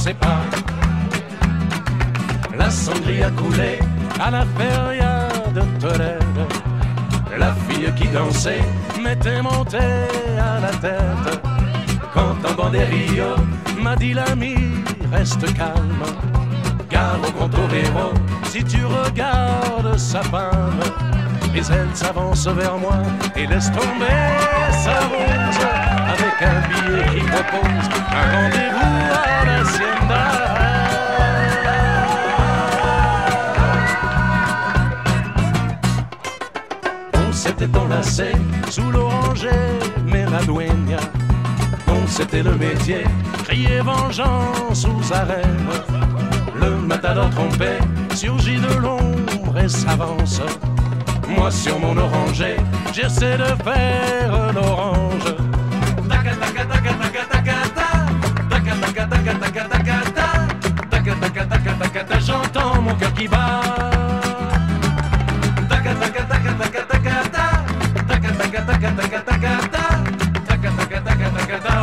ses pas. La sangria coulait à la feria de Tolède. La fille qui dansait m'était montée à la tête. Quand un banderillo m'a dit l'ami, reste calme, car au contorero, si tu regardes sa femme, mais elle s'avance vers moi et laisse tomber sa rose avec un billet qui propose un rendez-vous à l'hacienda. On s'était enlacé sous l'oranger, mais la dueña, dont c'était le métier, criait vengeance aux arènes. Le matador trompé surgit de l'ombre et s'avance. Moi sur mon oranger, j'essaie de faire l'orange. J'entends mon cœur qui bat.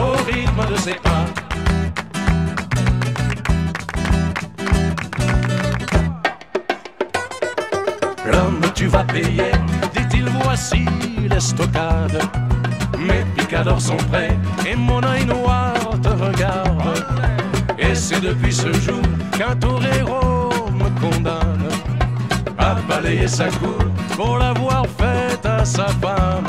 Au rythme de ses pas. L'homme, tu vas payer, dit-il, voici l'estocade. Mes picadors sont prêts et mon œil noir te regarde. Et c'est depuis ce jour qu'un torero me condamne à balayer sa cour pour l'avoir faite à sa femme.